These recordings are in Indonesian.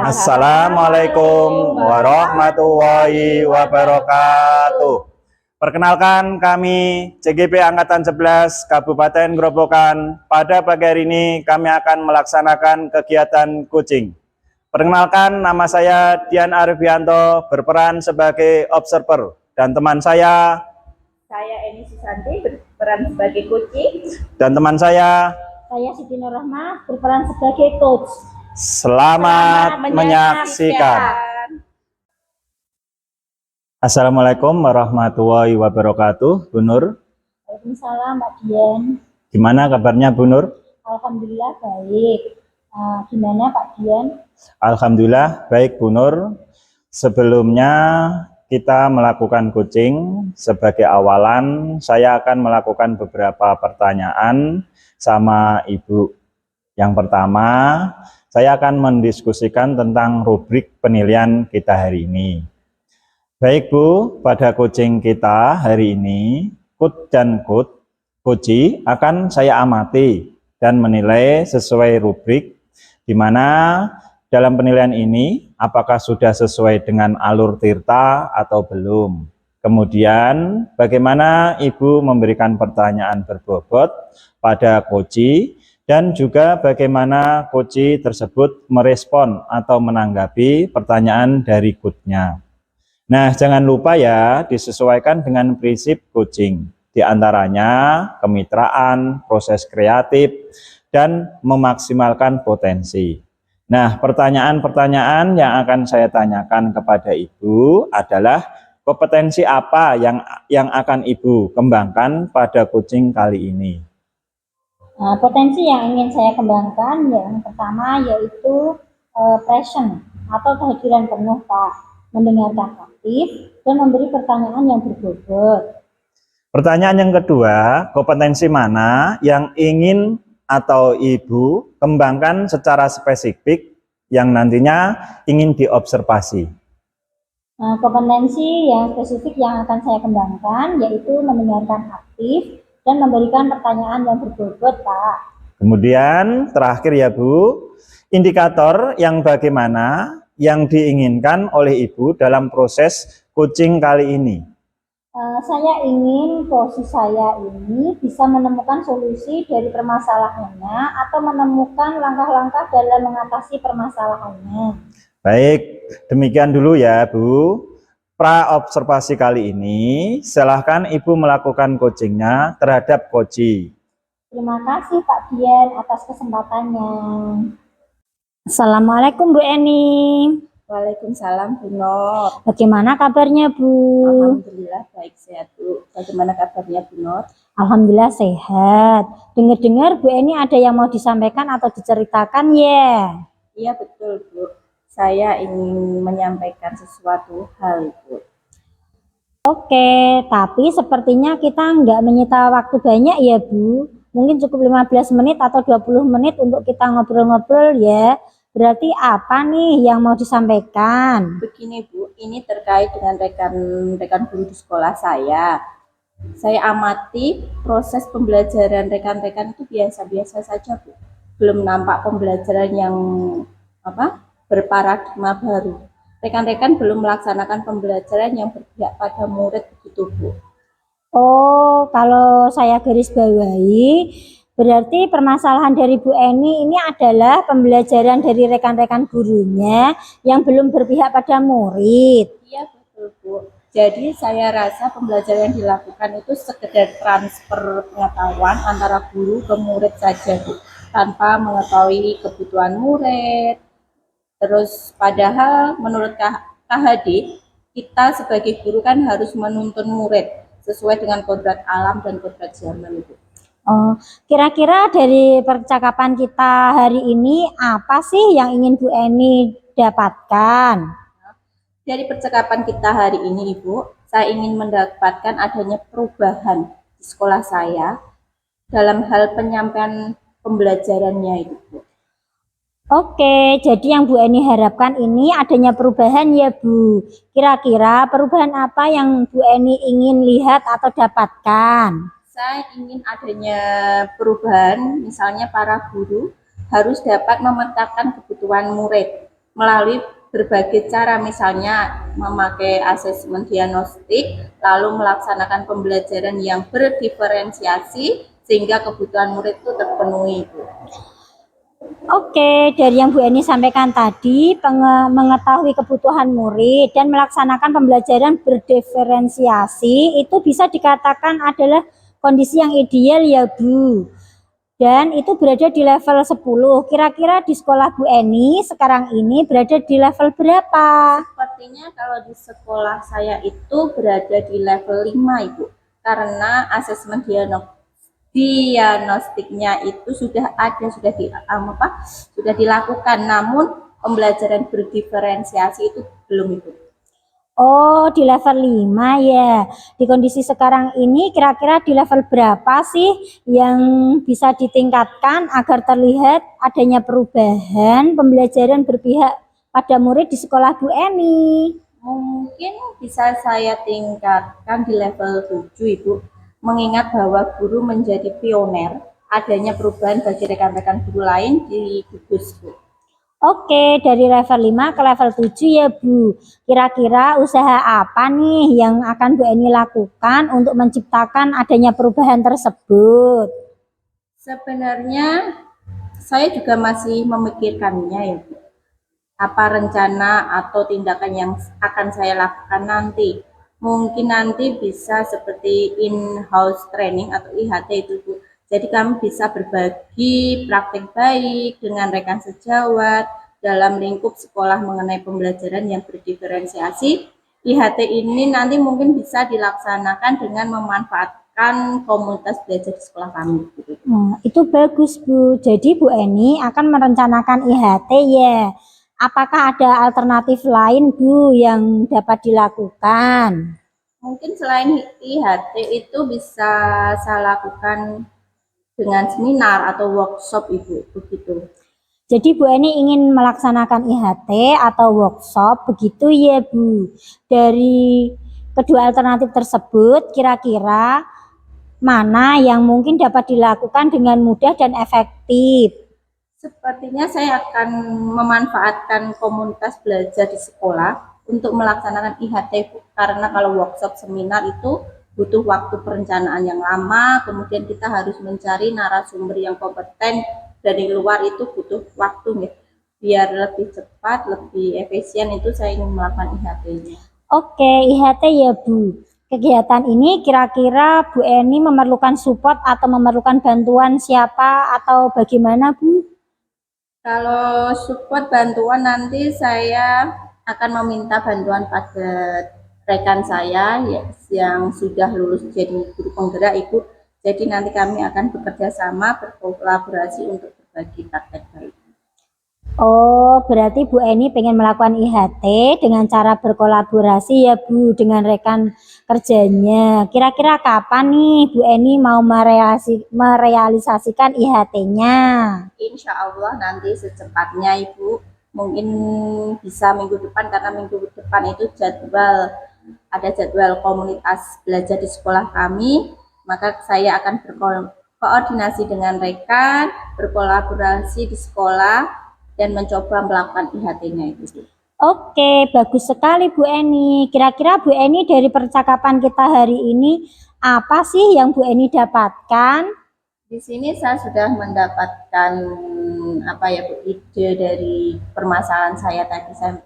Assalamualaikum warahmatullahi wabarakatuh. Perkenalkan, kami CGP Angkatan 11 Kabupaten Grobogan. Pada pagi hari ini kami akan melaksanakan kegiatan coaching. Perkenalkan, nama saya Dian Arifianto, berperan sebagai observer, dan teman saya Eni Susanti, berperan sebagai coaching, dan teman saya Siti Nur Rahmah, berperan sebagai coach. Selamat menyaksikan. Assalamualaikum warahmatullahi wabarakatuh, Bu Nur. Waalaikumsalam, Mbak Dian. Gimana kabarnya, Bu Nur? Alhamdulillah baik. Gimana Pak Dian? Alhamdulillah baik, Bu Nur. Sebelumnya kita melakukan coaching, sebagai awalan saya akan melakukan beberapa pertanyaan sama Ibu. Yang pertama, saya akan mendiskusikan tentang rubrik penilaian kita hari ini. Baik Bu, pada coaching kita hari ini, coach dan coachee akan saya amati dan menilai sesuai rubrik, di mana dalam penilaian ini apakah sudah sesuai dengan alur tirta atau belum. Kemudian bagaimana Ibu memberikan pertanyaan berbobot pada coachee, dan juga bagaimana coachee tersebut merespon atau menanggapi pertanyaan dari coachnya. Nah, jangan lupa ya, disesuaikan dengan prinsip coaching. Di antaranya kemitraan, proses kreatif, dan memaksimalkan potensi. Nah, pertanyaan-pertanyaan yang akan saya tanyakan kepada Ibu adalah kompetensi apa yang akan Ibu kembangkan pada coaching kali ini. Potensi yang ingin saya kembangkan yang pertama yaitu passion atau kehadiran penuh, Pak, mendengarkan aktif dan memberi pertanyaan yang berbobot. Pertanyaan yang kedua, kompetensi mana yang ingin atau Ibu kembangkan secara spesifik yang nantinya ingin diobservasi? Kompetensi yang spesifik yang akan saya kembangkan yaitu mendengarkan aktif dan memberikan pertanyaan yang berbobot, Pak. Kemudian terakhir ya Bu, indikator yang bagaimana yang diinginkan oleh Ibu dalam proses coaching kali ini? Saya ingin posisi saya ini bisa menemukan solusi dari permasalahannya atau menemukan langkah-langkah dalam mengatasi permasalahannya. Baik, demikian dulu ya Bu. Pra-observasi kali ini, silahkan Ibu melakukan coachingnya terhadap coachee. Terima kasih Pak Dian atas kesempatannya. Assalamualaikum Bu Eni. Waalaikumsalam Bu Nur. Bagaimana kabarnya Bu? Alhamdulillah baik, sehat Bu. Bagaimana kabarnya Bu Nur? Alhamdulillah sehat. Dengar-dengar Bu Eni ada yang mau disampaikan atau diceritakan ya? Iya betul Bu. Saya ingin menyampaikan sesuatu hal Bu. Oke, tapi sepertinya kita nggak menyita waktu banyak ya Bu. Mungkin cukup 15 menit atau 20 menit untuk kita ngobrol-ngobrol ya. Berarti apa nih yang mau disampaikan? Begini Bu, ini terkait dengan rekan-rekan guru di sekolah saya. Saya amati proses pembelajaran rekan-rekan itu biasa-biasa saja Bu. Belum nampak pembelajaran yang berparadigma baru. Rekan-rekan belum melaksanakan pembelajaran yang berpihak pada murid begitu Bu. Oh, kalau saya garis bawahi, berarti permasalahan dari Bu Eni ini adalah pembelajaran dari rekan-rekan gurunya yang belum berpihak pada murid. Iya betul Bu. Jadi saya rasa pembelajaran yang dilakukan itu sekedar transfer pengetahuan antara guru ke murid saja Bu, tanpa mengetahui kebutuhan murid. Terus padahal menurut KHD, kita sebagai guru kan harus menuntun murid sesuai dengan kodrat alam dan kodrat zaman itu. Oh, kira-kira dari percakapan kita hari ini apa sih yang ingin Bu Eni dapatkan? Dari percakapan kita hari ini Ibu, saya ingin mendapatkan adanya perubahan di sekolah saya dalam hal penyampaian pembelajarannya itu Bu. Oke, jadi yang Bu Eni harapkan ini adanya perubahan ya Bu. Kira-kira perubahan apa yang Bu Eni ingin lihat atau dapatkan? Saya ingin adanya perubahan, misalnya para guru harus dapat memetakan kebutuhan murid melalui berbagai cara, misalnya memakai asesmen diagnostik, lalu melaksanakan pembelajaran yang berdiferensiasi sehingga kebutuhan murid itu terpenuhi, Bu. Oke, dari yang Bu Eni sampaikan tadi, mengetahui kebutuhan murid dan melaksanakan pembelajaran berdiferensiasi itu bisa dikatakan adalah kondisi yang ideal ya Bu. Dan itu berada di level 10. Kira-kira di sekolah Bu Eni sekarang ini berada di level berapa? Sepertinya kalau di sekolah saya itu berada di level 5, Ibu. Karena asesmen diagnostiknya itu sudah ada, sudah dilakukan, namun pembelajaran berdiferensiasi itu belum, Ibu. Oh, di level 5 ya. Di kondisi sekarang ini kira-kira di level berapa sih yang bisa ditingkatkan agar terlihat adanya perubahan pembelajaran berpihak pada murid di sekolah Bu Eni? Mungkin bisa saya tingkatkan di level 7, Ibu. Mengingat bahwa guru menjadi pioner adanya perubahan bagi rekan-rekan guru lain di gugus, Bu. Oke, dari level 5 ke level 7 ya Bu. Kira-kira usaha apa nih yang akan Bu Eni lakukan untuk menciptakan adanya perubahan tersebut? Sebenarnya saya juga masih memikirkannya, ya Bu. Apa rencana atau tindakan yang akan saya lakukan nanti. Mungkin nanti bisa seperti in-house training atau IHT itu, Bu. Jadi kami bisa berbagi praktik baik dengan rekan sejawat dalam lingkup sekolah mengenai pembelajaran yang berdiferensiasi. IHT ini nanti mungkin bisa dilaksanakan dengan memanfaatkan komunitas belajar di sekolah kami. Nah, itu bagus Bu. Jadi Bu Eni akan merencanakan IHT ya. Apakah ada alternatif lain Bu yang dapat dilakukan? Mungkin selain IHT itu bisa saya lakukan dengan seminar atau workshop, Ibu, begitu. Jadi Bu Eni ingin melaksanakan IHT atau workshop begitu ya Bu. Dari kedua alternatif tersebut kira-kira mana yang mungkin dapat dilakukan dengan mudah dan efektif? Sepertinya saya akan memanfaatkan komunitas belajar di sekolah untuk melaksanakan IHT, Bu. Karena kalau workshop seminar itu butuh waktu perencanaan yang lama, kemudian kita harus mencari narasumber yang kompeten dari luar, itu butuh waktu nih. Biar lebih cepat, lebih efisien, itu saya ingin melakukan IHT-nya. Oke, IHT ya Bu. Kegiatan ini kira-kira Bu Eni memerlukan support atau memerlukan bantuan siapa atau bagaimana Bu? Kalau support bantuan nanti saya akan meminta bantuan pada rekan saya yang sudah lulus jadi guru penggerak, Ibu. Jadi nanti kami akan bekerja sama, berkolaborasi untuk berbagi praktek baik. Oh, berarti Bu Eni pengen melakukan IHT dengan cara berkolaborasi ya Bu dengan rekan kerjanya. Kira-kira kapan nih Bu Eni mau merealisasikan IHT-nya? Insya Allah nanti secepatnya, Ibu. Mungkin bisa minggu depan, karena minggu depan itu ada jadwal komunitas belajar di sekolah kami. Maka saya akan berkoordinasi dengan rekan, berkolaborasi di sekolah, dan mencoba melakukan IHT-nya itu. Oke, bagus sekali Bu Eni. Kira-kira Bu Eni dari percakapan kita hari ini apa sih yang Bu Eni dapatkan? Di sini saya sudah mendapatkan ide dari permasalahan saya tadi. Saya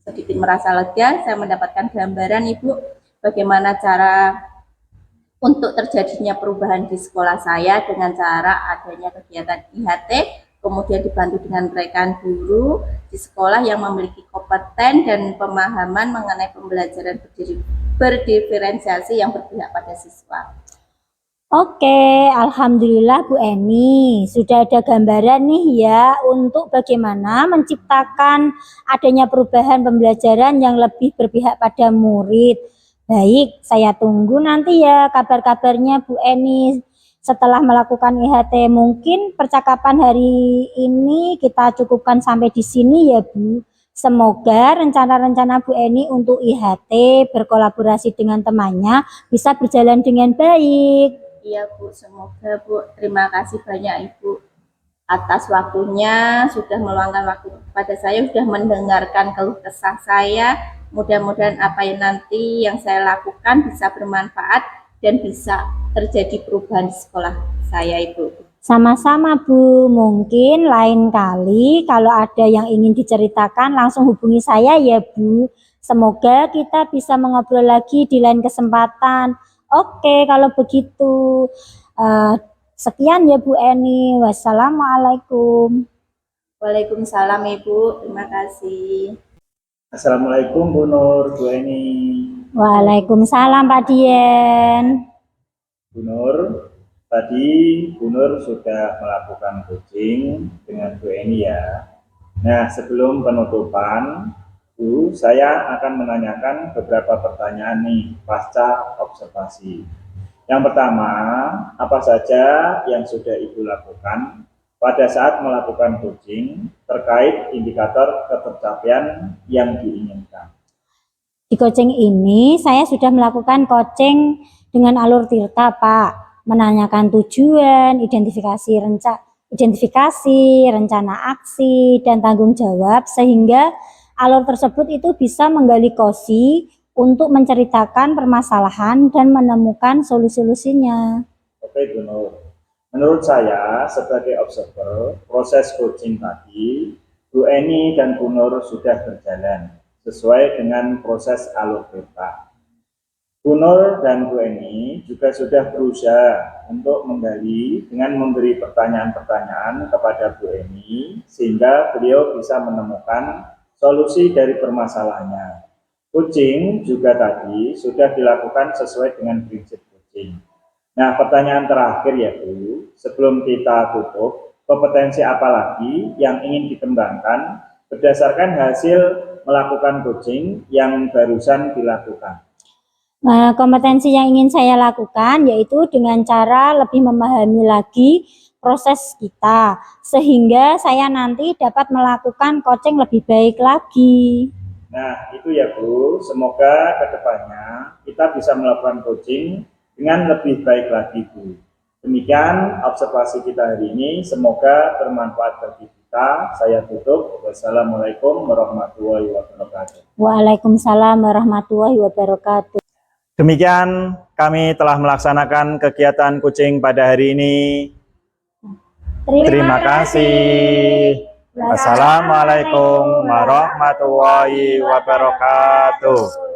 sedikit merasa lega, saya mendapatkan gambaran, Ibu, bagaimana cara untuk terjadinya perubahan di sekolah saya dengan cara adanya kegiatan IHT, kemudian dibantu dengan rekan guru di sekolah yang memiliki kompeten dan pemahaman mengenai pembelajaran berdiferensiasi yang berpihak pada siswa. Oke, alhamdulillah Bu Eni sudah ada gambaran nih ya untuk bagaimana menciptakan adanya perubahan pembelajaran yang lebih berpihak pada murid. Baik, saya tunggu nanti ya kabar-kabarnya Bu Eni setelah melakukan IHT. Mungkin percakapan hari ini kita cukupkan sampai di sini ya Bu. Semoga rencana-rencana Bu Eni untuk IHT berkolaborasi dengan temannya bisa berjalan dengan baik. Iya, Bu, semoga, Bu. Terima kasih banyak, Ibu, atas waktunya, sudah meluangkan waktu kepada saya, sudah mendengarkan keluh kesah saya. Mudah-mudahan apa yang nanti yang saya lakukan bisa bermanfaat dan bisa terjadi perubahan di sekolah saya, Ibu. Sama-sama Bu, mungkin lain kali kalau ada yang ingin diceritakan langsung hubungi saya ya Bu. Semoga kita bisa mengobrol lagi di lain kesempatan. Oke, kalau begitu. Sekian ya Bu Eni. Wassalamualaikum. Waalaikumsalam Ibu, terima kasih. Assalamualaikum Bu Nur, Bu Eni. Waalaikumsalam Pak Dian. Bu Nur, tadi Bu Nur sudah melakukan coaching dengan Bu Eni ya. Nah, sebelum penutupan, Bu, saya akan menanyakan beberapa pertanyaan nih pasca observasi. Yang pertama, apa saja yang sudah Ibu lakukan pada saat melakukan coaching terkait indikator ketercapaian yang diinginkan? Di coaching ini saya sudah melakukan coaching dengan alur Tirta Pak. Menanyakan tujuan, identifikasi rencana aksi, dan tanggung jawab sehingga alur tersebut itu bisa menggali kosi untuk menceritakan permasalahan dan menemukan solusi-solusinya. Oke Bu Nur, menurut saya sebagai observer proses coaching tadi Bu Eni dan Bu Nur sudah berjalan sesuai dengan proses alur Tirta. Bu Nur dan Bu Eni juga sudah berusaha untuk menggali dengan memberi pertanyaan-pertanyaan kepada Bu Eni sehingga beliau bisa menemukan solusi dari permasalahannya. Coaching juga tadi sudah dilakukan sesuai dengan prinsip coaching. Nah, pertanyaan terakhir ya Bu, sebelum kita tutup, kompetensi apa lagi yang ingin dikembangkan berdasarkan hasil melakukan coaching yang barusan dilakukan? Kompetensi yang ingin saya lakukan yaitu dengan cara lebih memahami lagi proses kita sehingga saya nanti dapat melakukan coaching lebih baik lagi. Nah, itu ya Bu, semoga kedepannya kita bisa melakukan coaching dengan lebih baik lagi Bu. Demikian observasi kita hari ini, semoga bermanfaat bagi kita. Saya tutup. Wassalamualaikum warahmatullahi wabarakatuh. Waalaikumsalam warahmatullahi wabarakatuh. Demikian kami telah melaksanakan kegiatan coaching pada hari ini. Terima kasih. Assalamualaikum warahmatullahi wabarakatuh.